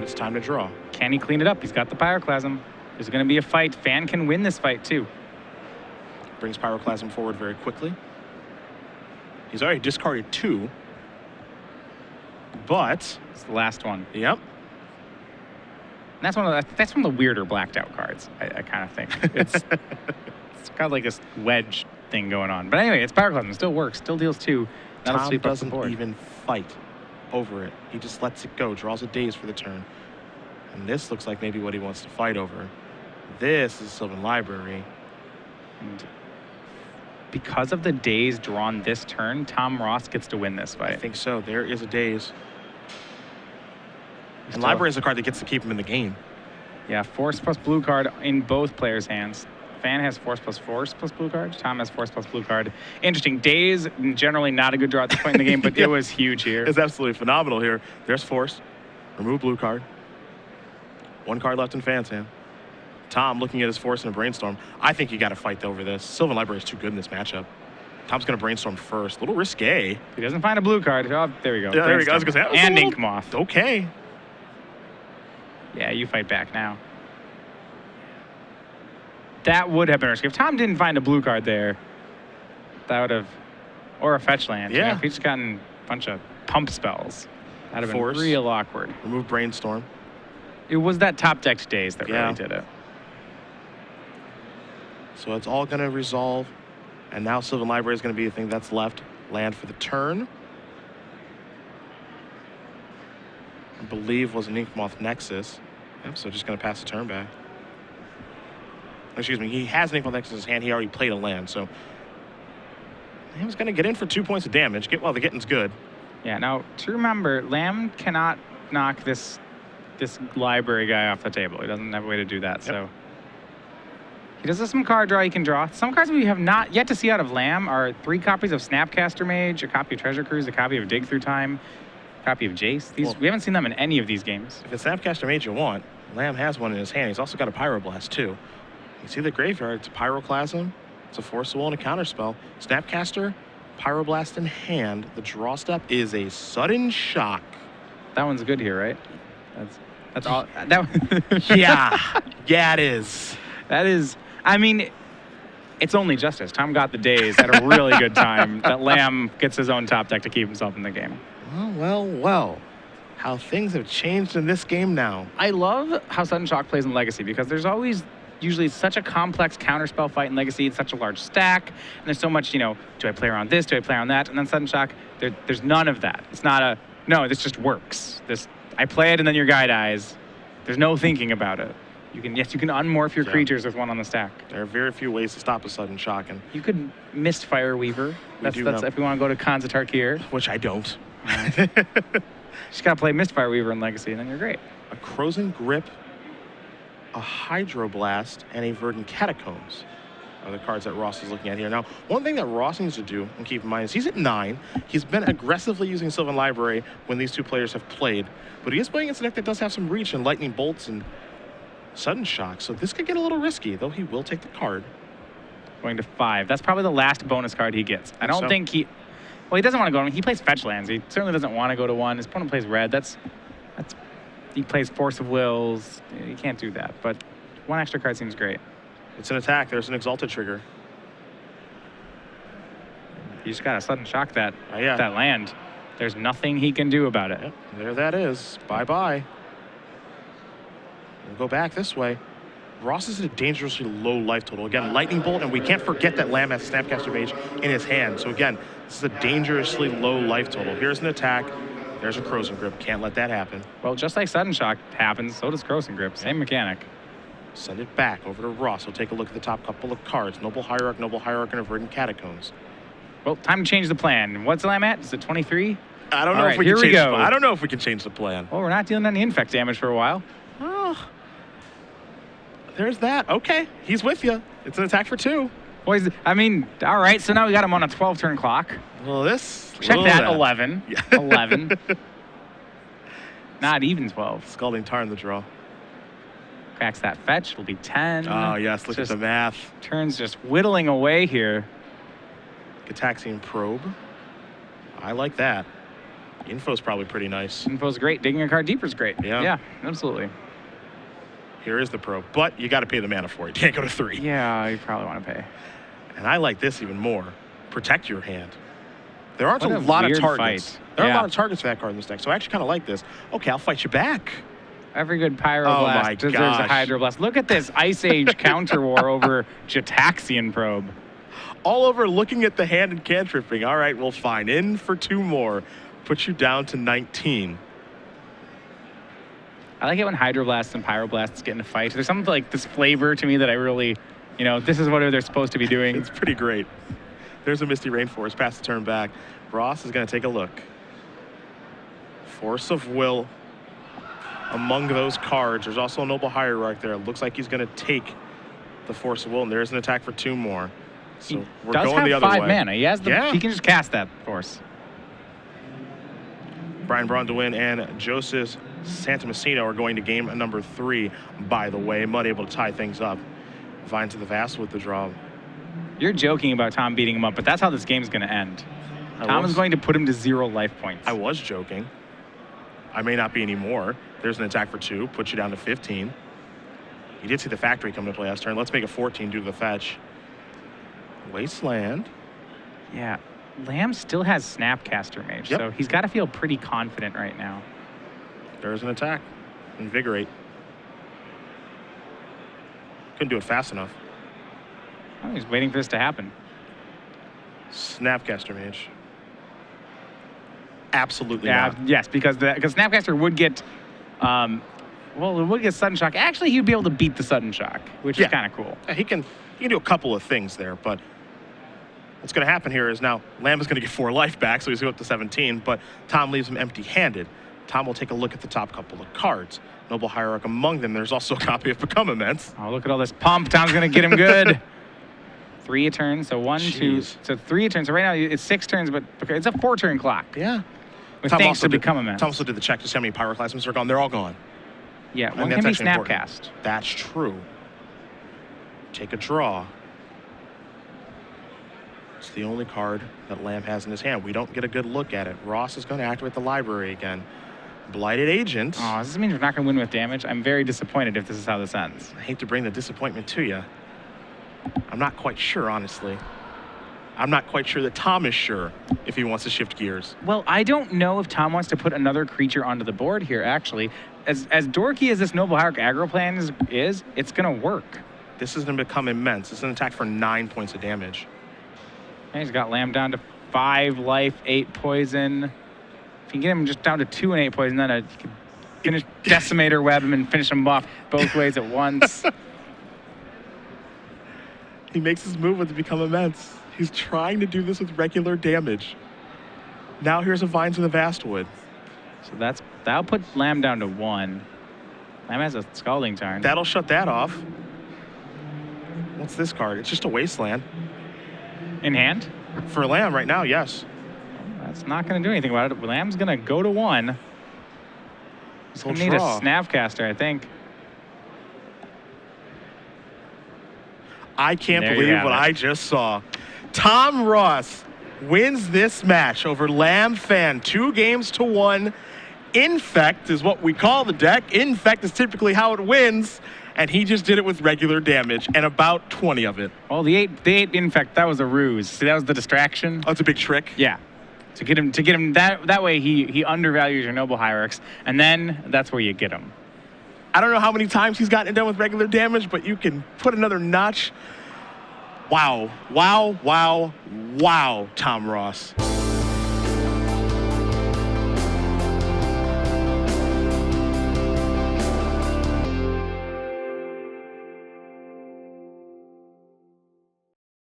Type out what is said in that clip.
it's time to draw. Can he clean it up? He's got the Pyroclasm. There's going to be a fight. Phan can win this fight, too. Brings Pyroclasm forward very quickly. He's already discarded 2. But it's the last one. Yep. And that's one of the weirder blacked out cards, I kind of think. It's got like this wedge thing going on. But anyway, it's Pyroclasm. It still works. Still deals 2. Tom doesn't even fight over it. He just lets it go. Draws a Daze for the turn. And this looks like maybe what he wants to fight over. This is Sylvan Library. And because of the Daze drawn this turn, Tom Ross gets to win this fight. I think so. There is a Daze. And Library is a card that gets to keep him in the game. Yeah, Force plus blue card in both players' hands. Phan has Force plus blue card. Tom has Force plus blue card. Interesting. Daze, generally not a good draw at this point in the game, but it was huge here. It's absolutely phenomenal here. There's Force. Remove blue card. 1 card left in Phan's hand. Tom looking at his Force and a Brainstorm. I think you got to fight over this. Sylvan Library is too good in this matchup. Tom's going to Brainstorm first. A little risque. He doesn't find a blue card. Oh, there we go. Yeah, there we go. I was going to say, and Ink Moth. Okay. Yeah, you fight back now. That would have been risky. If Tom didn't find a blue card there, that would have, or a fetch land. Yeah. You know, if he'd just gotten a bunch of pump spells, that would have been real awkward. Remove Brainstorm. It was that top decked Daze that really did it. So it's all going to resolve. And now Sylvan Library is going to be the thing that's left. Land for the turn. I believe was an Ink Moth Nexus. Yep, so just going to pass the turn back. Excuse me, he has an Ink Moth Nexus in his hand. He already played a land, so he was going to get in for 2 points of damage. The getting's good. Yeah, now, to remember, Lam cannot knock this library guy off the table. He doesn't have a way to do that, so... He does have some card draw he can draw. Some cards we have not yet to see out of Lam are 3 copies of Snapcaster Mage, a copy of Treasure Cruise, a copy of Dig Through Time, a copy of Jace. We haven't seen them in any of these games. If it's Snapcaster Mage you want, Lam has one in his hand. He's also got a Pyroblast, too. You see the graveyard. It's a Pyroclasm. It's a Force of Will and a Counterspell. Snapcaster, Pyroblast in hand. The draw step is a Sudden Shock. That one's good here, right? That's all. Yeah, it is. That is... I mean, it's only justice. Tom got the Daze at a really good time that Lam gets his own top deck to keep himself in the game. Well. How things have changed in this game now. I love how Sudden Shock plays in Legacy because there's always usually such a complex counterspell fight in Legacy. It's such a large stack, and there's so much, do I play around this? Do I play around that? And then Sudden Shock, there's none of that. It's not no, this just works. I play it and then your guy dies. There's no thinking about it. You can unmorph your creatures with one on the stack. There are very few ways to stop a Sudden Shock. And you could Mistfire Weaver. That's if we want to go to Khans of Tarkir. Which I don't. Just got to play Mistfire Weaver in Legacy, and then you're great. A Krosan Grip, a Hydroblast, and a Verdant Catacombs are the cards that Ross is looking at here. Now, one thing that Ross needs to do and keep in mind is he's at 9. He's been aggressively using Sylvan Library when these 2 players have played. But he is playing against a deck that does have some reach and Lightning Bolts and Sudden Shock, so this could get a little risky, though he will take the card. Going to 5. That's probably the last bonus card he gets. I don't think he... Well, he doesn't want to go to 1. He plays fetch lands. He certainly doesn't want to go to 1. His opponent plays red. He plays Force of Wills. You can't do that, but 1 extra card seems great. It's an attack. There's an Exalted trigger. You just got to Sudden Shock that land. There's nothing he can do about it. Yep, there that is. Bye-bye. We'll go back this way. Ross is at a dangerously low life total. Again, Lightning Bolt, and we can't forget that Lam has Snapcaster Mage in his hand. So again, this is a dangerously low life total. Here's an attack. There's a Krosan Grip. Can't let that happen. Well, just like Sudden Shock happens, so does Krosan Grip. Same mechanic. Send it back over to Ross. We'll take a look at the top couple of cards. Noble Hierarch, and a Verdant Catacombs. Well, time to change the plan. What's Lam at? Is it 23? I don't know if we can change I don't know if we can change the plan. Well, we're not dealing any Infect damage for a while. Oh. There's that. Okay, he's with you. It's an attack for 2. Boys, I mean, all right, so now we got him on a 12-turn clock. Well, check that, 11. Yeah. 11. Not even 12. Scalding Tarn the draw. Cracks that fetch, it'll be 10. Oh, yes, look at the math. Turns just whittling away here. Gitaxian Probe. I like that. Info's probably pretty nice. Info's great. Digging a card deeper is great. Yeah. Yeah, absolutely. Here is the probe, but you got to pay the mana for it. You can't go to 3. Yeah, you probably want to pay. And I like this even more. Protect your hand. There aren't What a a lot of weird targets. fight. There are a Yeah. lot of targets for that card in this deck, so I actually kind of like this. Okay, I'll fight you back. Every good Oh my Pyroblast deserves a gosh. Hydroblast. Look at this Ice Age counter war over Jataxian Probe. All over looking at the hand and cantripping. All right, well, fine. In for 2 more. Put you down to 19. I like it when Hydroblasts and Pyroblasts get in a fight. There's something like this flavor to me that I really, this is what they're supposed to be doing. It's pretty great. There's a Misty Rainforest. Pass the turn back. Ross is going to take a look. Force of Will among those cards. There's also a Noble Hierarch there. It looks like he's going to take the Force of Will, and there's an attack for 2 more. So He we're does going have the other 5 way. mana. He has Yeah. he can just cast that Force. Brian Brondewin and Joseph Santomassino are going to game number 3, by the way. Mud able to tie things up. Vines of the Vast with the draw. You're joking about Tom beating him up, but that's how this game's going to end. Tom is going to put him to 0 life points. I was joking. I may not be anymore. There's an attack for 2. Puts you down to 15. You did see the factory come to play last turn. Let's make it 14 due to the fetch. Wasteland. Yeah. Lamb still has Snapcaster Mage, Yep. so he's got to feel pretty confident right now. There's an attack. Invigorate. Couldn't do it fast enough. Oh, he's waiting for this to happen. Snapcaster Mage. Absolutely Yeah, not. yes, because Snapcaster would get, it would get Sudden Shock. Actually, he'd be able to beat the Sudden Shock, which is kind of cool. Yeah, he can do a couple of things there, but what's going to happen here is now Lamb is going to get 4 life back, so he's going to go up to 17, but Tom leaves him empty-handed. Tom will take a look at the top couple of cards. Noble Hierarch among them. There's also a copy of Become Immense. Oh, look at all this pump. Tom's going to get him good. 3 a turn, so 1, 2, Jeez. so 3 a turn. So right now it's 6 turns, but it's a 4-turn clock. Yeah. With Tom thanks also to Become Immense. Tom also did the check to see how many Pyroclasms are gone. They're all gone. Yeah, And one that's can be actually important. Snapcast. That's true. Take a draw. It's the only card that Lamb has in his hand. We don't get a good look at it. Ross is going to activate the library again. Blighted Agent. Oh, does this mean we're not going to win with damage? I'm very disappointed if this is how this ends. I hate to bring the disappointment to you. I'm not quite sure, honestly. I'm not quite sure that Tom is sure if he wants to shift gears. Well, I don't know if Tom wants to put another creature onto the board here, actually. As dorky as this Noble Hierarch aggro plan is, it's going to work. This is going to become immense. It's an attack for 9 points of damage. And he's got Lamb down to 5 life, 8 poison. If you can get him just down to 2 and 8 poison, then you can finish Decimator Web him and finish him off both ways at once. He makes his move with the Become Immense. He's trying to do this with regular damage. Now here's a Vines in the Vastwood. So that'll put Lamb down to 1. Lamb has a Scalding Tarn. That'll shut that off. What's this card? It's just a Wasteland. In hand? For Lamb right now, yes. That's not going to do anything about it. Lamb's going to go to 1. He's going to need a Snapcaster, I think. I can't There you believe have what it. I just saw. Tom Ross wins this match over Lam Phan, 2-1. Infect is what we call the deck. Infect is typically how it wins, and he just did it with regular damage and about 20 of it. Well, the eight Infect, that was a ruse. See, that was the distraction. Oh, that's a big trick. Yeah. To get him that way he undervalues your Noble Hierarchs, and then that's where you get him. I don't know how many times he's gotten it done with regular damage, but you can put another notch. Wow, wow, wow, wow, Tom Ross.